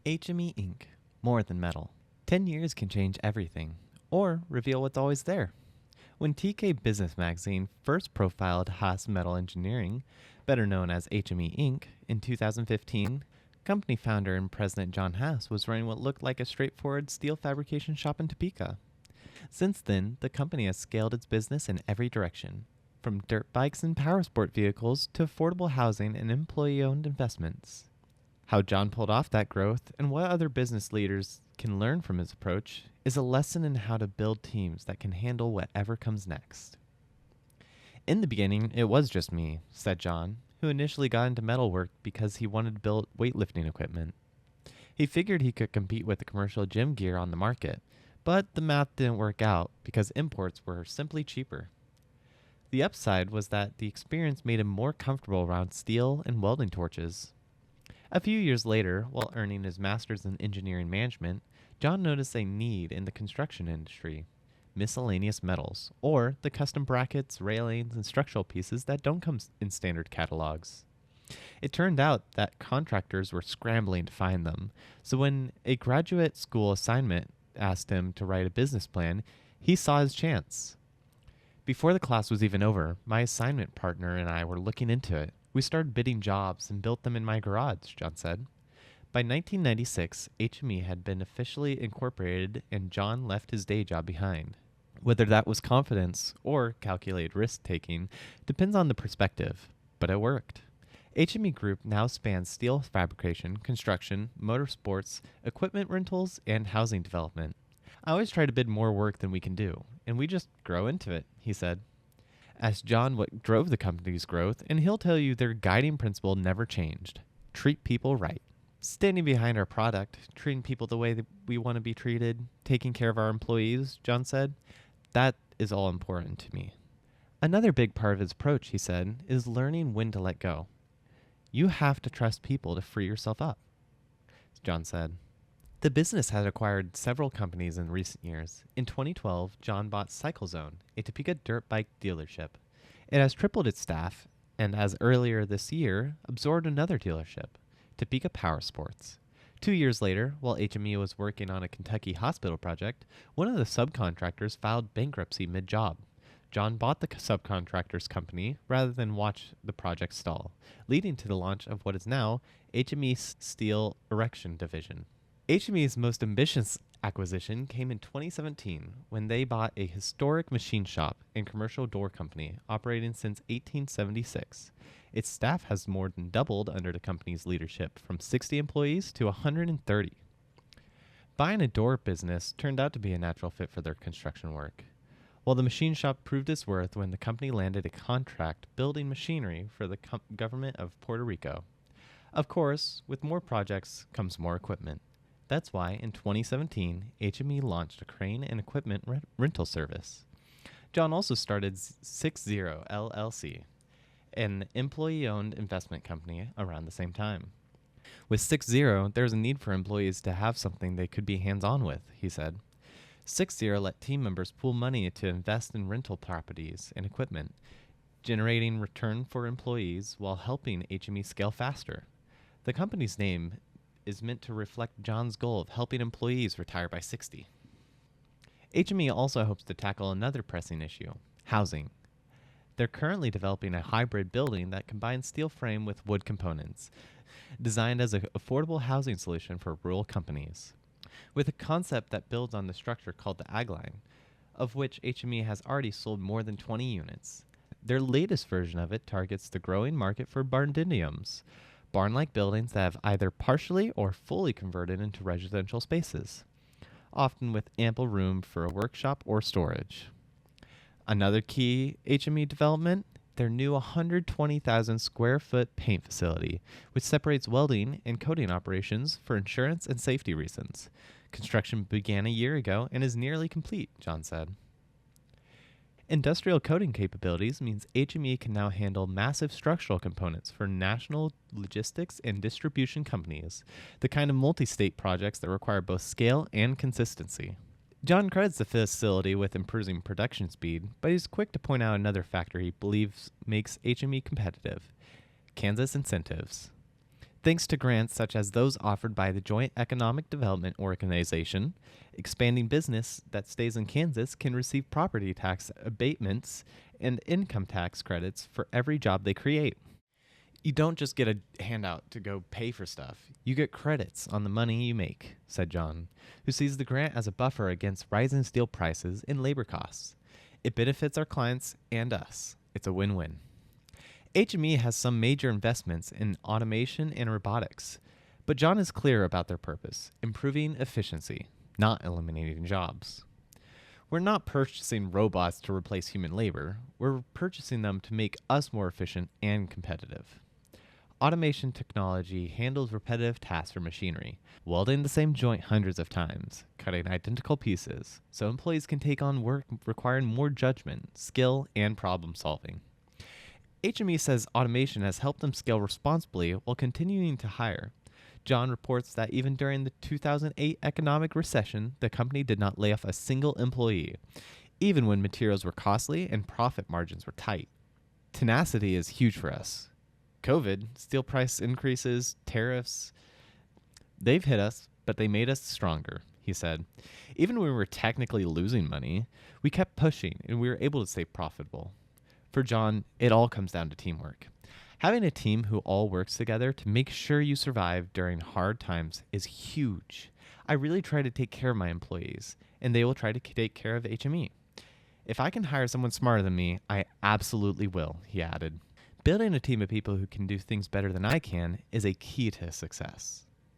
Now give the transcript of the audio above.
HME Inc. More than metal. 10 years can change everything, or reveal what's always there. When TK Business Magazine first profiled Haas Metal Engineering, better known as HME Inc., in 2015, company founder and president Jon Haas was running what looked like a straightforward steel fabrication shop in Topeka. Since then, the company has scaled its business in every direction, from dirt bikes and powersport vehicles to affordable housing and employee-owned investments. How Jon pulled off that growth and what other business leaders can learn from his approach is a lesson in how to build teams that can handle whatever comes next. In the beginning, it was just me, said Jon, who initially got into metalwork because he wanted to build weightlifting equipment. He figured he could compete with the commercial gym gear on the market, but the math didn't work out because imports were simply cheaper. The upside was that the experience made him more comfortable around steel and welding torches. A few years later, while earning his master's in engineering management, Jon noticed a need in the construction industry: miscellaneous metals, or the custom brackets, railings, and structural pieces that don't come in standard catalogs. It turned out that contractors were scrambling to find them, so when a graduate school assignment asked him to write a business plan, he saw his chance. Before the class was even over, my assignment partner and I were looking into it. We started bidding jobs and built them in my garage, Jon said. By 1996, HME had been officially incorporated and Jon left his day job behind. Whether that was confidence or calculated risk-taking depends on the perspective, but it worked. HME Group now spans steel fabrication, construction, motorsports, equipment rentals, and housing development. I always try to bid more work than we can do, and we just grow into it, he said. Ask Jon what drove the company's growth, and he'll tell you their guiding principle never changed: treat people right. Standing behind our product, treating people the way that we want to be treated, taking care of our employees, Jon said, that is all important to me. Another big part of his approach, he said, is learning when to let go. You have to trust people to free yourself up, Jon said. The business has acquired several companies in recent years. In 2012, Jon bought CycleZone, a Topeka dirt bike dealership. It has tripled its staff, and as earlier this year, absorbed another dealership, Topeka Powersports. 2 years later, while HME was working on a Kentucky hospital project, one of the subcontractors filed bankruptcy mid-job. Jon bought the subcontractor's company rather than watch the project stall, leading to the launch of what is now HME's Steel Erection Division. HME's most ambitious acquisition came in 2017 when they bought a historic machine shop and commercial door company operating since 1876. Its staff has more than doubled under the company's leadership, from 60 employees to 130. Buying a door business turned out to be a natural fit for their construction work, while the machine shop proved its worth when the company landed a contract building machinery for the government of Puerto Rico. Of course, with more projects comes more equipment. That's why, in 2017, HME launched a crane and equipment rental service. Jon also started 60 LLC, an employee-owned investment company, around the same time. With 60, there's a need for employees to have something they could be hands-on with, he said. 60 let team members pool money to invest in rental properties and equipment, generating return for employees while helping HME scale faster. The company's name is meant to reflect Jon's goal of helping employees retire by 60. HME also hopes to tackle another pressing issue: housing. They're currently developing a hybrid building that combines steel frame with wood components, designed as an affordable housing solution for rural companies. With a concept that builds on the structure called the Ag Line, of which HME has already sold more than 20 units. Their latest version of it targets the growing market for barndominiums, barn-like buildings that have either partially or fully converted into residential spaces, often with ample room for a workshop or storage. Another key HME development: their new 120,000 square foot paint facility, which separates welding and coating operations for insurance and safety reasons. Construction began a year ago and is nearly complete, Jon said. Industrial coating capabilities means HME can now handle massive structural components for national logistics and distribution companies, the kind of multi-state projects that require both scale and consistency. Jon credits the facility with improving production speed, but he's quick to point out another factor he believes makes HME competitive: Kansas incentives. Thanks to grants such as those offered by the Joint Economic Development Organization, expanding business that stays in Kansas can receive property tax abatements and income tax credits for every job they create. You don't just get a handout to go pay for stuff. You get credits on the money you make, said Jon, who sees the grant as a buffer against rising steel prices and labor costs. It benefits our clients and us. It's a win-win. HME has some major investments in automation and robotics, but Jon is clear about their purpose: improving efficiency, not eliminating jobs. We're not purchasing robots to replace human labor. We're purchasing them to make us more efficient and competitive. Automation technology handles repetitive tasks for machinery, welding the same joint hundreds of times, cutting identical pieces, so employees can take on work requiring more judgment, skill, and problem solving. HME says automation has helped them scale responsibly while continuing to hire. Jon reports that even during the 2008 economic recession, the company did not lay off a single employee, even when materials were costly and profit margins were tight. Tenacity is huge for us. COVID, steel price increases, tariffs, they've hit us, but they made us stronger, he said. Even when we were technically losing money, we kept pushing and we were able to stay profitable. For Jon, it all comes down to teamwork. Having a team who all works together to make sure you survive during hard times is huge. I really try to take care of my employees, and they will try to take care of HME. If I can hire someone smarter than me, I absolutely will, he added. Building a team of people who can do things better than I can is a key to success.